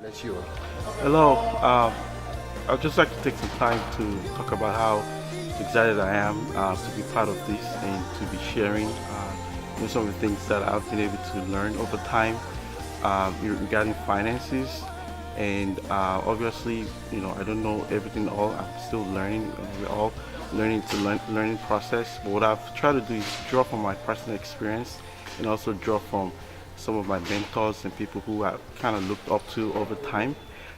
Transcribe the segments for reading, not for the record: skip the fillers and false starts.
Bless you. Hello. I'd just like to take some time to talk about how excited I am to be part of this and to be sharing some of the things that I've been able to learn over time regarding finances. And obviously, I don't know everything all. I'm still learning. We're all learning to learning process. But what I've tried to do is draw from my personal experience and also draw from some of my mentors and people who I kind of looked up to over time.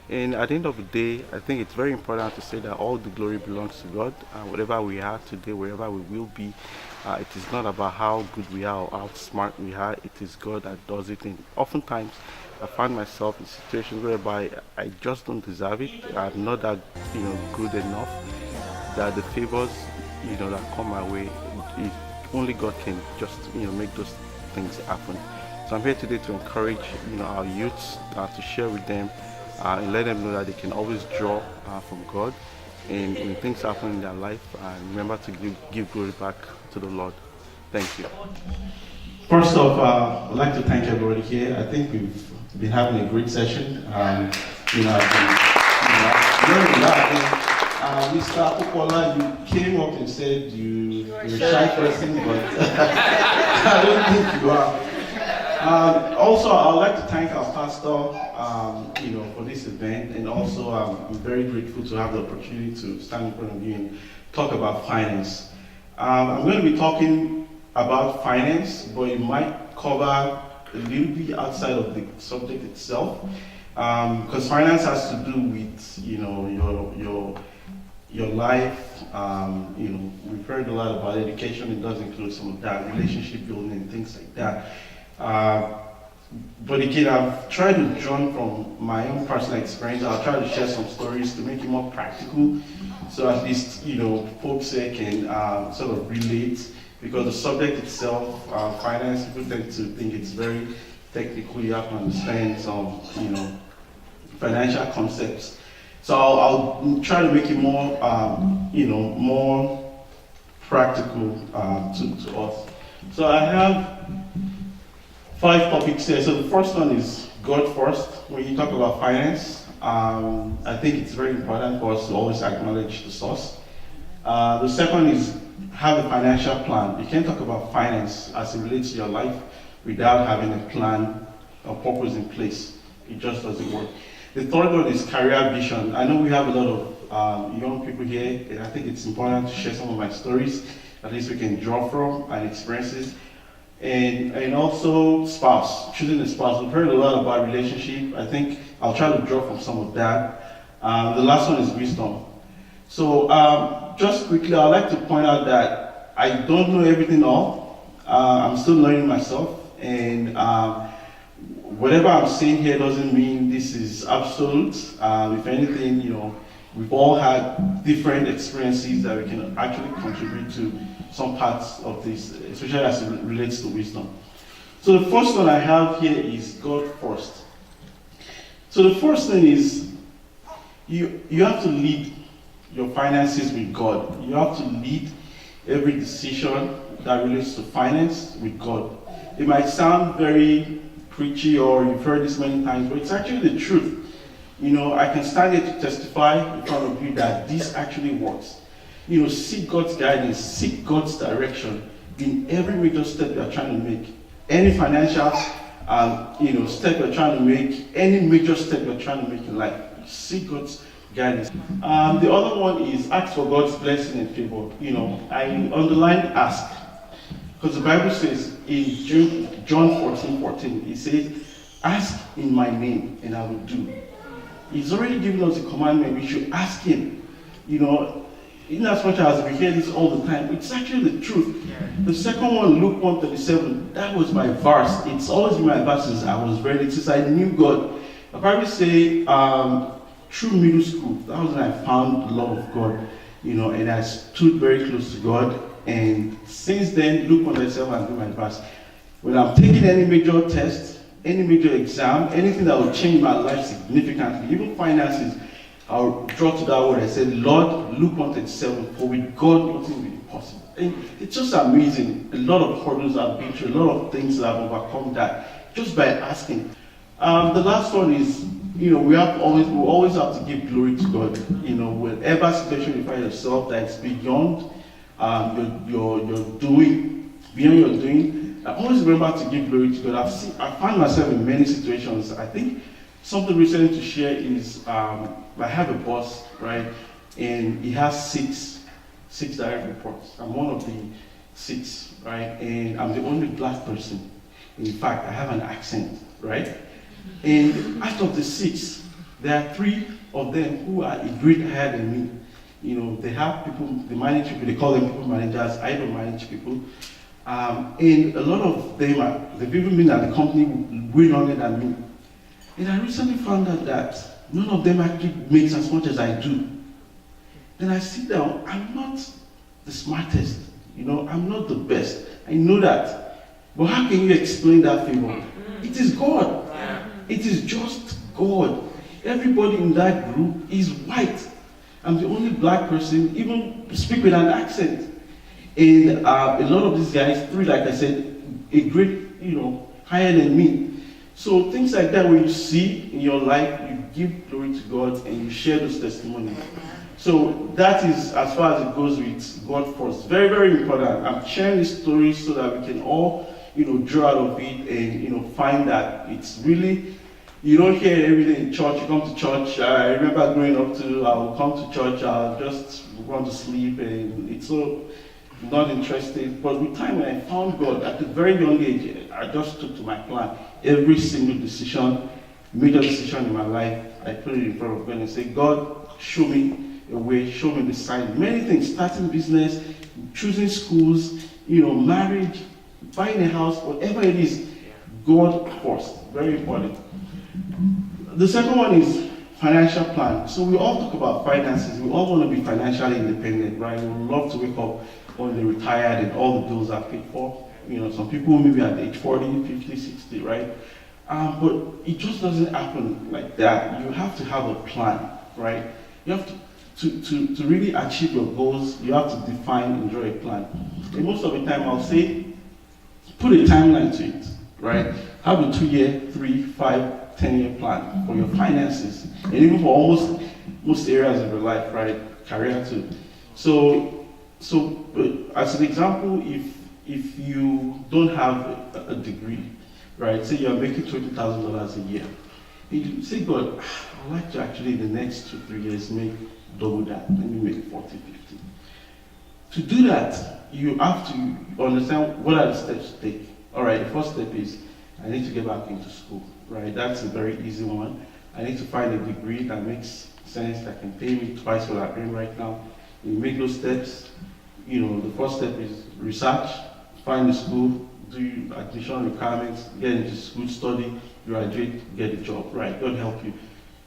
And at the end of the day, I think it's very important to say that all the glory belongs to God. Whatever we are today, wherever we will be, it is not about how good we are or how smart we are. It is God that does it. And oftentimes, I find myself in situations whereby I just don't deserve it. I'm not that, good enough. That the favors, that come my way, it, only God can just, make those things happen. So I'm here today to encourage, our youths to share with them and let them know that they can always draw from God. And when things happen in their life, remember to give glory back to the Lord. Thank you. First off, I'd like to thank everybody here. I think we've been having a great session. I've been, learning a lot. Mr. Popola, you came up and said you're a shy person, but I don't think you are. Also, I'd like to thank our pastor, for this event, and also I'm very grateful to have the opportunity to stand in front of you and talk about finance. I'm going to be talking about finance, but it might cover a little bit outside of the subject itself, because finance has to do with your life. We've heard a lot about education. It does include some of that, relationship building and things like that. But again, I've tried to draw from my own personal experience. I'll try to share some stories to make it more practical, so at least folks here can sort of relate. Because the subject itself, finance, people tend to think it's very technical. You have to understand some, financial concepts. So I'll try to make it more, more practical to us. So I have 5 topics here. So the first one is God first. When you talk about finance, I think it's very important for us to always acknowledge the source. The second is have a financial plan. You can't talk about finance as it relates to your life without having a plan or purpose in place. It just doesn't work. The third one is career vision. I know we have a lot of young people here, and I think it's important to share some of my stories, at least we can draw from and experiences. And also spouse, choosing a spouse. We've heard a lot about relationship. I think I'll try to draw from some of that. The last one is wisdom. So just quickly, I'd like to point out that I don't know everything all. I'm still learning myself, and whatever I'm saying here doesn't mean this is absolute. If anything, we've all had different experiences that we can actually contribute to some parts of this, especially as it relates to wisdom. So the first one I have here is God first. So the first thing is you have to lead your finances with God. You have to lead every decision that relates to finance with God. It might sound very preachy, or you've heard this many times, but it's actually the truth. I can stand here to testify in front of you that this actually works. Seek God's guidance, seek God's direction in every major step you're trying to make. Any financial, step you're trying to make, any major step you're trying to make in life, seek God's guidance. The other one is ask for God's blessing and favor. I underline ask, because the Bible says in John 14:14, it says, ask in my name and I will do. He's already given us a commandment. We should ask him. In as much as we hear this all the time, it's actually the truth. The second one, Luke 1:37, that was my verse. It's always been my verse since I was ready, since I knew God. I probably say through middle school, that was when I found the love of God, and I stood very close to God. And since then, Luke 1:37 has been my verse. When I'm taking any major test, any major exam, anything that will change my life significantly, even finances, I'll draw to that word. I said, Lord, Luke 1:37, for with God nothing will be impossible. And it's just amazing. A lot of hurdles I've been through, a lot of things that I've overcome that just by asking. The last one is we always have to give glory to God. Whatever situation you find yourself that is beyond your doing, beyond your doing, I always remember to give glory to God. I find myself in many situations. I think something recently to share is I have a boss, right, and he has six direct reports. I'm one of the six, right, and I'm the only black person. In fact, I have an accent, right? And out of the six, there are three of them who are a grade higher than me. They have people, they manage people, they call them people managers. I don't manage people. And a lot of them they've even been at the company way longer than me. And I recently found out that none of them actually makes as much as I do. Then I sit down, I'm not the smartest, I'm not the best. I know that. But how can you explain that favor? It is God. It is just God. Everybody in that group is white. I'm the only black person, even speak with an accent. And a lot of these guys, three, like I said, a grade, higher than me. So things like that, when you see in your life, you give glory to God and you share those testimonies. So that is as far as it goes with God first. Very, very important. I'm sharing this story so that we can all, draw out of it and, find that it's really, you don't hear it every day in church. You come to church. I remember growing up I'll come to church, I'll just want to sleep, and it's so not interested. But with time, when I found God at a very young age, I just took to my plan. Every single decision, major decision in my life, I put it in front of God and say, God, show me a way, show me the sign. Many things, starting business, choosing schools, marriage, buying a house, whatever it is, God first. Very important. The second one is financial plan. So we all talk about finances. We all want to be financially independent, right? We love to wake up when they're retired and all the bills are paid for. Some people maybe at age 40, 50, 60, right? But it just doesn't happen like that. You have to have a plan, right? You have to really achieve your goals, you have to define and draw a plan. And most of the time I'll say, put a timeline to it, right? Have a 2-year, 3, 5, 10-year plan for your finances, and even for most areas of your life, right? Career too. So as an example, if you don't have a degree, right? Say you're making $20,000 a year, and you say, God, I'd like to actually in the next 2-3 years make double that. Let me make 40, 50. To do that, you have to understand what are the steps to take. All right, the first step is I need to get back into school, right? That's a very easy one. I need to find a degree that makes sense, that can pay me twice what I'm doing right now. You make those steps. The first step is research, find the school, do admission requirements, get into school, study, graduate, get a job, right? God help you.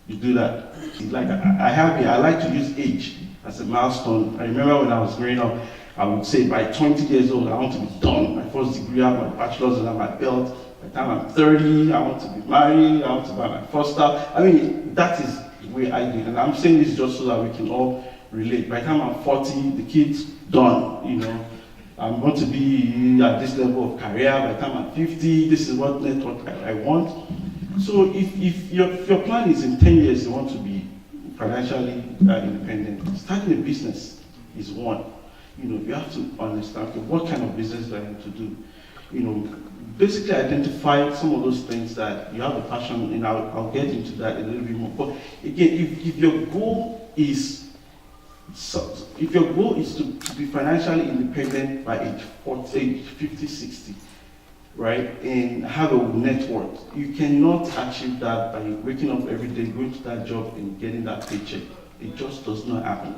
You do that. Like I like to use age as a milestone. I remember when I was growing up, I would say by 20 years old, I want to be done. My first degree, I have my bachelor's under my belt. By the time I'm 30, I want to be married, I want to buy my first house. I mean, that is the way I do it. And I'm saying this just so that we can all relate. By the time I'm 40, the kid's done, I'm going to be at this level of career. By the time I'm 50, this is what network I want. So if your plan is in 10 years, you want to be financially independent, starting a business is one. You have to understand, okay, what kind of business do I want to do? Basically identify some of those things that you have a passion in. I'll get into that a little bit more. But again, if your goal is to be financially independent by age 50, 60, right, and have a net worth, you cannot achieve that by waking up every day, going to that job and getting that paycheck. It just does not happen.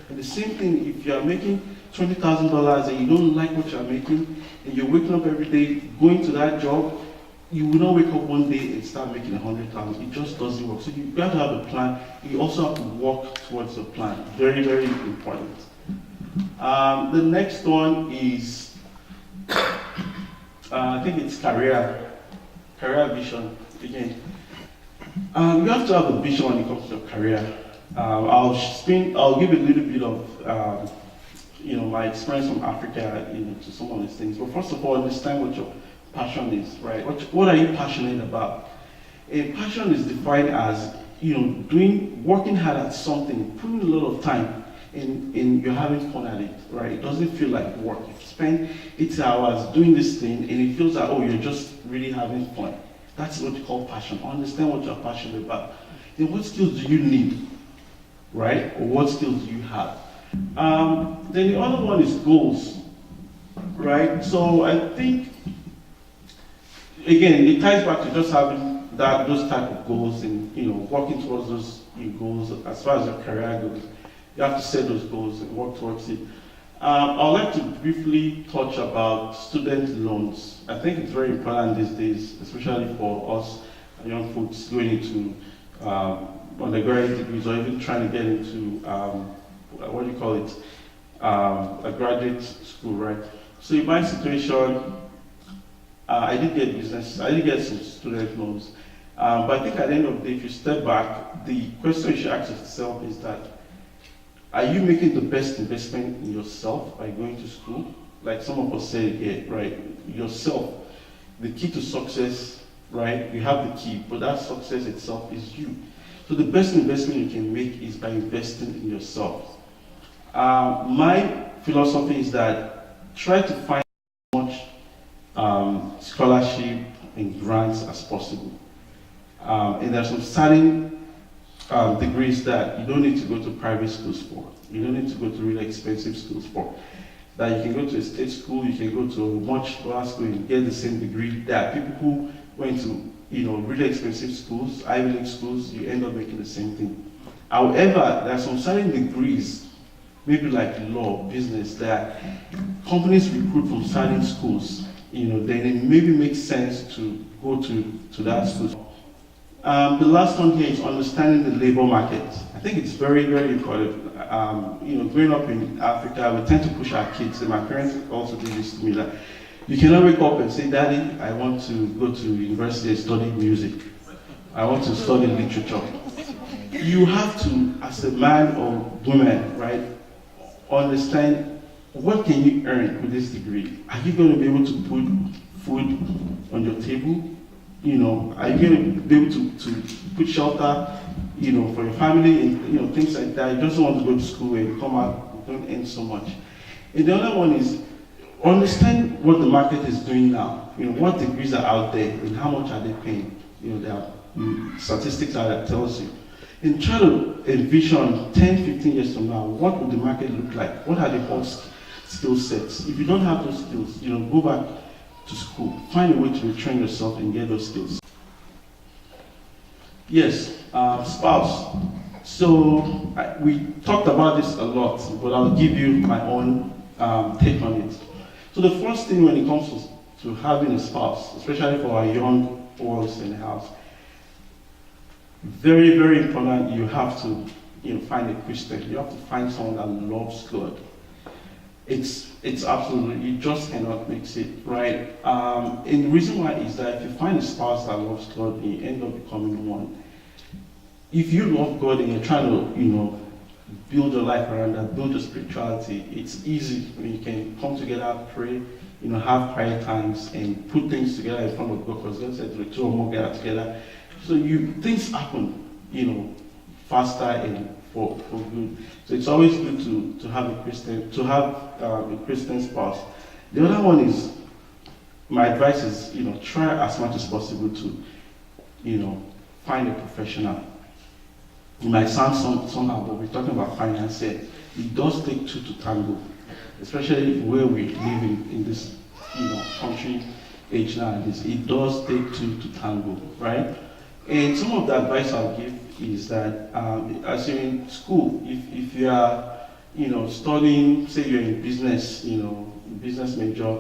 And the same thing, if you are making $20,000 and you don't like what you're making, and you're waking up every day, going to that job, you will not wake up one day and start making $100,000. It just doesn't work. So you got to have a plan. You also have to work towards a plan. Very, very important. The next one is, I think it's career vision. Again, you have to have a vision when it comes to your career. I'll give a little bit of my experience from Africa, to some of these things. But first of all, understand what your passion is, right? What are you passionate about? And passion is defined as, working hard at something, putting a lot of time, and you're having fun at it, right? It doesn't feel like work. You spend 8 hours doing this thing, and it feels like, oh, you're just really having fun. That's what you call passion. Understand what you're passionate about. Then what skills do you need, right? Or what skills do you have? Then the other one is goals, right? So I think, again, it ties back to just having those type of goals and working towards those goals as far as your career goes. You have to set those goals and work towards it. I'd like to briefly touch about student loans. I think it's very important these days, especially for us young folks going into undergraduate degrees or even trying to get into what do you call it, a graduate school, right? So in my situation, I did get some student loans, but I think at the end of the day, if you step back, the question you should ask yourself is that, are you making the best investment in yourself by going to school? Like some of us said here, right? Yourself. The key to success, right? You have the key, but that success itself is you. So the best investment you can make is by investing in yourself. My philosophy is that try to find as much scholarship and grants as possible. And there's some certain degrees that you don't need to go to private schools for. You don't need to go to really expensive schools for. That you can go to a state school, you can go to a much lower school and get the same degree. There are people who went to really expensive schools, Ivy League schools, you end up making the same thing. However, there are some certain degrees, maybe like law, business, that companies recruit from certain schools. Then it maybe makes sense to go to that school. The last one here is understanding the labor market. I think it's very, very important. Growing up in Africa, we tend to push our kids, and my parents also did this to me, that you cannot wake up and say, Daddy, I want to go to university and study music. I want to study literature. You have to, as a man or woman, right, understand what can you earn with this degree. Are you going to be able to put food on your table? Are you going to be able to put shelter, for your family and, things like that? You just don't want to go to school and come out, don't earn so much. And the other one is understand what the market is doing now. What degrees are out there and how much are they paying? There are statistics that tells you. And try to envision 10, 15 years from now, what would the market look like? What are the hot skill sets? If you don't have those skills, go back to school. Find a way to retrain yourself and get those skills. Yes, spouse. So we talked about this a lot, but I'll give you my own take on it. So the first thing when it comes to having a spouse, especially for our young ones in the house, very, very important, you have to find a Christian. You have to find someone that loves God. It's absolutely, you just cannot mix it, right? And the reason why is that if you find a spouse that loves God, and you end up becoming one. If you love God and you're trying to, build your life around that, build your spirituality, it's easy when you can come together, pray, have prayer times and put things together in front of God, because God said the two or more gather together. So things happen, faster and for good. So it's always good to have a Christian spouse. The other one is, my advice is, try as much as possible to, find a professional. It might sound somehow, but we're talking about finance here. It does take two to tango, especially where we live in this, country age nowadays. It does take two to tango, right? And some of the advice I'll give is that as you're in school, if you are, studying, say you're in business, business major,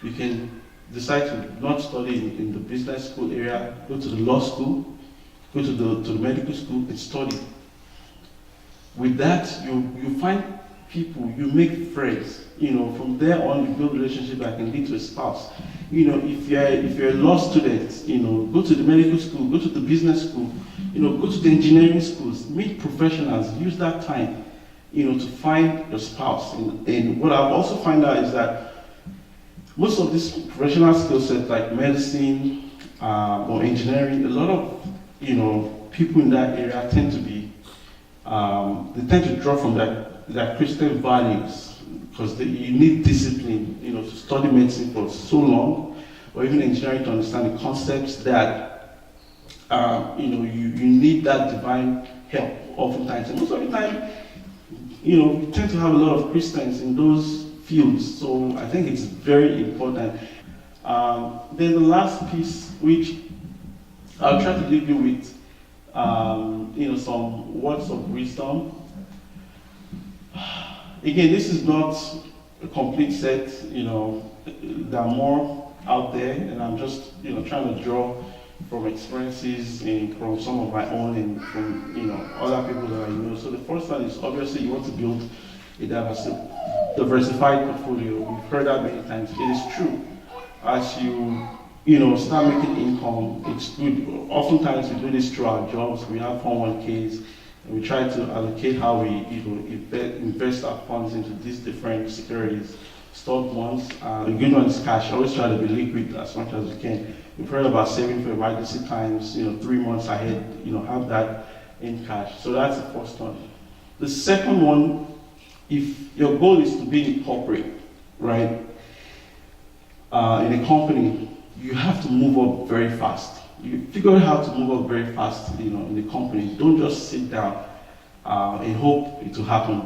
you can decide to not study in the business school area, go to the law school, go to the medical school and study. With that, you find people, you make friends. From there on, you build relationships that can lead to a spouse. If you're a law student, go to the medical school, go to the business school, go to the engineering schools, meet professionals, use that time, to find your spouse. And what I've also found out is that most of these professional skill sets like medicine, or engineering, a lot of people in that area tend to be they tend to draw from that Christian values because you need discipline, to study medicine for so long, or even engineering to understand the concepts that you need that divine help oftentimes. And most of the time, we tend to have a lot of Christians in those fields, so I think it's very important. Then the last piece, which I'll try to leave you with, some words of wisdom. Again, this is not a complete set, there are more out there, and I'm just, trying to draw from experiences and from some of my own and from, other people that I know. So the first one is obviously you want to build a diversified portfolio. We've heard that many times. It is true. As you start making income, it's good. Oftentimes we do this through our jobs. We have 401ks, and we try to allocate how we invest our funds into these different securities. Stored ones, the good one is cash. Always try to be liquid as much as you can. We've heard about saving for emergency times, 3 months ahead, have that in cash. So that's the first one. The second one, if your goal is to be in corporate, right, in a company, you have to move up very fast. You figure out how to move up very fast, in the company. Don't just sit down and hope it will happen.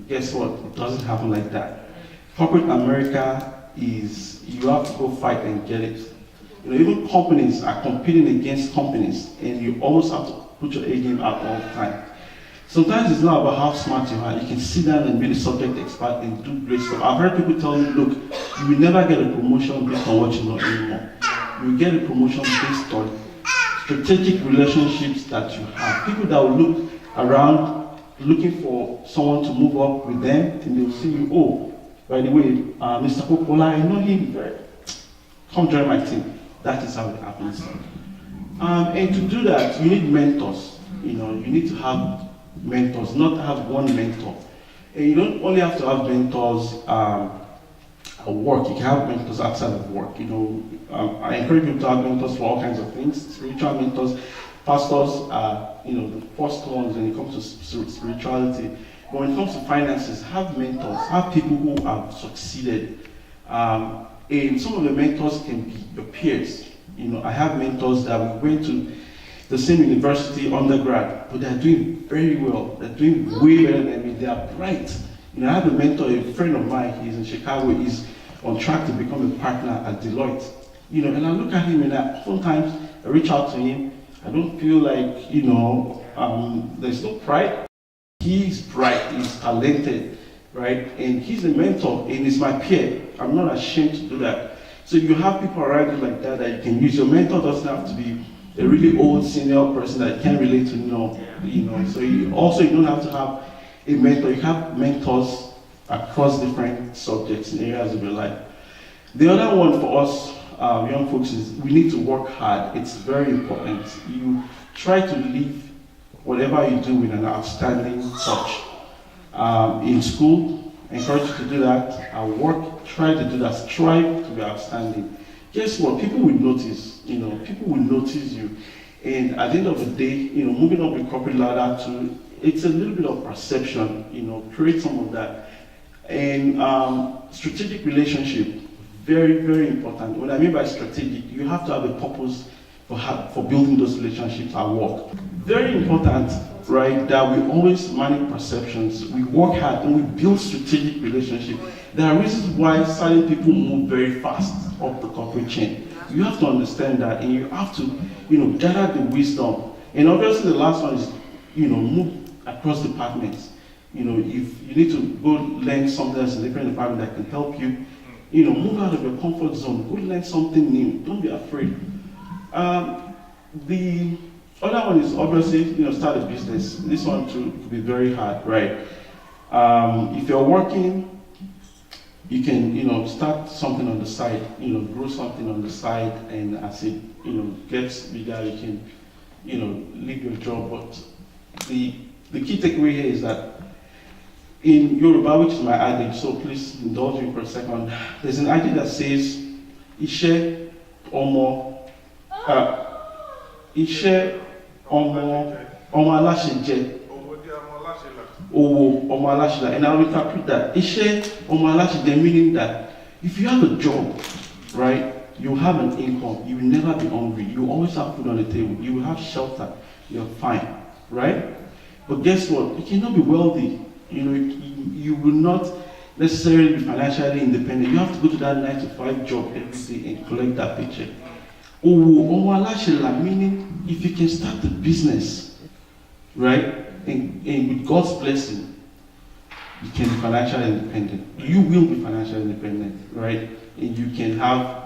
Guess what? It doesn't happen like that. Corporate America is, you have to go fight and get it. Even companies are competing against companies, and you almost have to put your A game out all the time. Sometimes it's not about how smart you are. You can sit down and be the subject expert and do great stuff. I've heard people tell me, look, you will never get a promotion based on what you know anymore. You will get a promotion based on strategic relationships that you have. People that will look around looking for someone to move up with them, and they'll see you, oh, by the way, Mr. Popola, I know him very. Come join my team. That is how it happens. And to do that, you need mentors. You need to have mentors, not have one mentor. And you don't only have to have mentors at work. You can have mentors outside of work. I encourage people to have mentors for all kinds of things. Spiritual mentors, pastors are, the first ones when it comes to spirituality. But when it comes to finances, have mentors, have people who have succeeded. And some of the mentors can be your peers. I have mentors that we went to the same university undergrad, but they're doing very well. They're doing way better than me. They are bright. I have a mentor, a friend of mine, he's in Chicago, he's on track to become a partner at Deloitte. And I look at him and sometimes I reach out to him. I don't feel like, there's no pride. He's bright, he's talented, right? And he's a mentor, and he's my peer. I'm not ashamed to do that. So you have people around you like that you can use. Your mentor doesn't have to be a really old senior person that you can't relate to, So you don't have to have a mentor. You have mentors across different subjects and areas of your life. The other one for us young folks is we need to work hard. It's very important. You try to live whatever you do with an outstanding touch. In school, I encourage you to do that. At work, try to do that. Strive to be outstanding. Guess what? People will notice. People will notice you. And at the end of the day, moving up the corporate ladder too, it's a little bit of perception. Create some of that. And strategic relationship, very, very important. What I mean by strategic, you have to have a purpose for building those relationships at work. Very important, right, that we always manage perceptions. We work hard and we build strategic relationships. There are reasons why certain people move very fast up the corporate chain. You have to understand that, and you have to, gather the wisdom. And obviously the last one is, move across departments. If you need to go learn something that's in a different department that can help you, move out of your comfort zone. Go learn something new. Don't be afraid. The other one is obviously, start a business. This one too could be very hard, right? If you're working, you can, start something on the side, grow something on the side, and as it, gets bigger, you can, leave your job. But the key takeaway here is that in Yoruba, which is my adage, so please indulge me for a second, there's an adage that says, Ishe Omo Iṣẹ́ ọmọ aláṣẹ jẹ. Owó ọmọ aláṣẹ. And I'll interpret that. Iṣẹ́ ọmọ aláṣẹ jẹ, meaning that if you have a job, right, you have an income, you will never be hungry, you will always have food on the table, you will have shelter, you're fine, right? But guess what? You cannot be wealthy. You will not necessarily be financially independent. You have to go to that 9 to 5 job every day and collect that paycheck. Meaning if you can start the business, right, and with God's blessing, you can be financially independent. You will be financially independent, right? And you can have,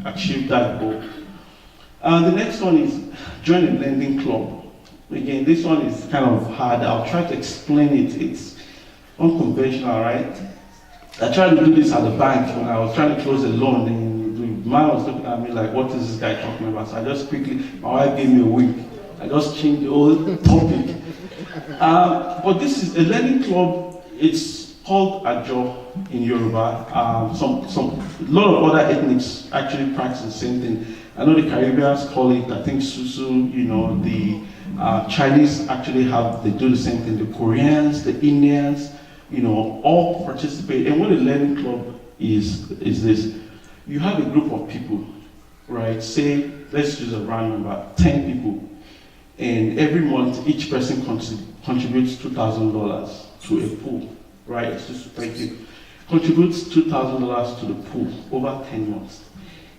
achieve that goal. The next one is join a lending club. Again, this one is kind of hard. I'll try to explain it. It's unconventional, right? I tried to do this at the bank when I was trying to close a loan, and the man was looking at me like, what is this guy talking about? So I just quickly, my wife gave me a wink. I just changed the whole topic. But this is a learning club. It's called a job in Yoruba. A lot of other ethnics actually practice the same thing. I know the Caribbeans call it, I think, susu. The Chinese actually they do the same thing. The Koreans, the Indians, all participate. And what a learning club is this: you have a group of people, right? Say, let's use a round number, 10 people. And every month, each person contributes $2,000 to a pool, right? Thank you. Contributes $2,000 to the pool over 10 months.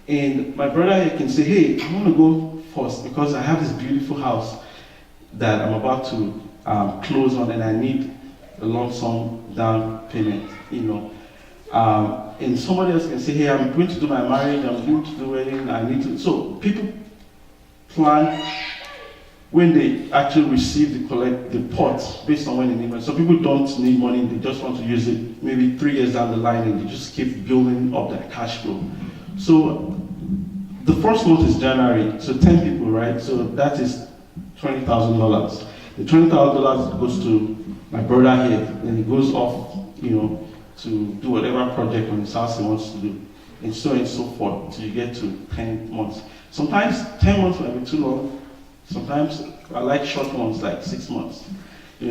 And my brother here can say, hey, I want to go first because I have this beautiful house that I'm about to close on, and I need a lump sum down payment, And somebody else can say, hey, I'm going to do my marriage, I'm going to do wedding, I need to. So people plan when they actually receive the pot based on when they need money. So people don't need money, they just want to use it maybe 3 years down the line, and they just keep building up that cash flow. So the first month is January, so 10 people, right? So that is $20,000. The $20,000 goes to my brother here, and it goes off, to do whatever project on his house he wants to do, and so forth, until you get to 10 months. Sometimes 10 months might be too long. Sometimes I like short ones, like 6 months.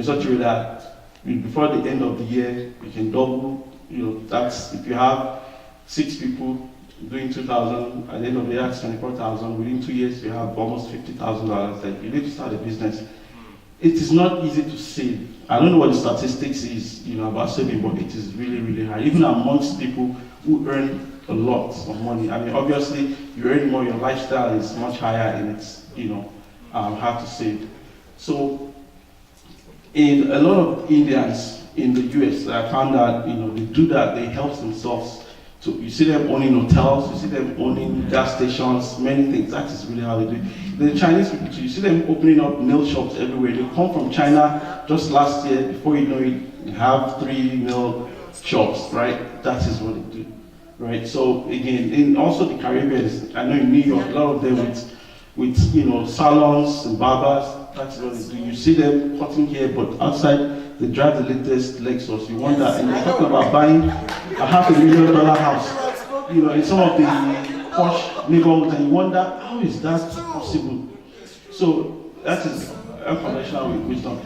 Such a way that before the end of the year, you can double. That's if you have 6 people doing 2,000, at the end of the year, that's 24,000. Within 2 years, you have almost $50,000. Like you need to start a business. It is not easy to save. I don't know what the statistics is, about saving, but it is really, really hard. Even amongst people who earn a lot of money. I mean, obviously, you earn more, your lifestyle is much higher, and it's, hard to save. So, in a lot of Indians in the US, I found that, they do that, they help themselves. So you see them owning hotels, you see them owning gas stations, many things. That is really how they do it. The Chinese people too, you see them opening up nail shops everywhere. They come from China just last year. Before you know it, you have 3 nail shops, right? That is what they do, right? So again, and also the Caribbean, I know in New York, a lot of them with salons and barbers. That's what they do. You see them cutting hair, but outside they drive the latest Lexus. You wonder, and they're talking about buying a $500,000 house, in some of the posh neighborhoods, and you wonder, how is that possible? So that is unconventional wisdom.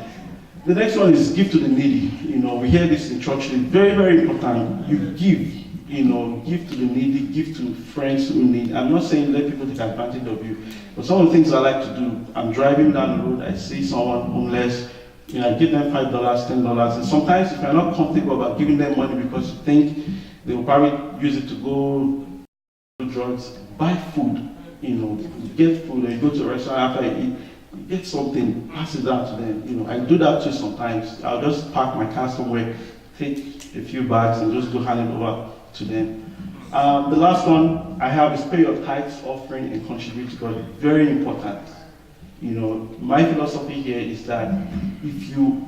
The next one is give to the needy. We hear this in church. It's very, very important. You give. Give to the needy, give to friends who need. I'm not saying let people take advantage of you, but some of the things I like to do, I'm driving down the road, I see someone homeless, I give them $5, $10, and sometimes if you're not comfortable about giving them money because you think they will probably use it to go do drugs, buy food, you get food, and you go to a restaurant after you eat, you get something, pass it down to them. I do that too sometimes. I'll just park my car somewhere, take a few bags, and just go hand it over to them. The last one I have is pay your tithes, offering, and contribute to God. Very important. My philosophy here is that if you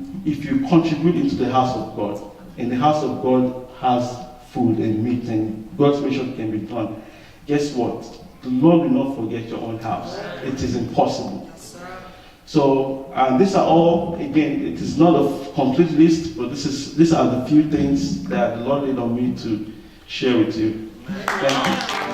contribute into the house of God, and the house of God has food and meat, and God's mission can be done, guess what? The Lord will not forget your own house. It is impossible. So, these are all, again, it is not a complete list, but these are the few things that the Lord laid on me to share with you. Thank you.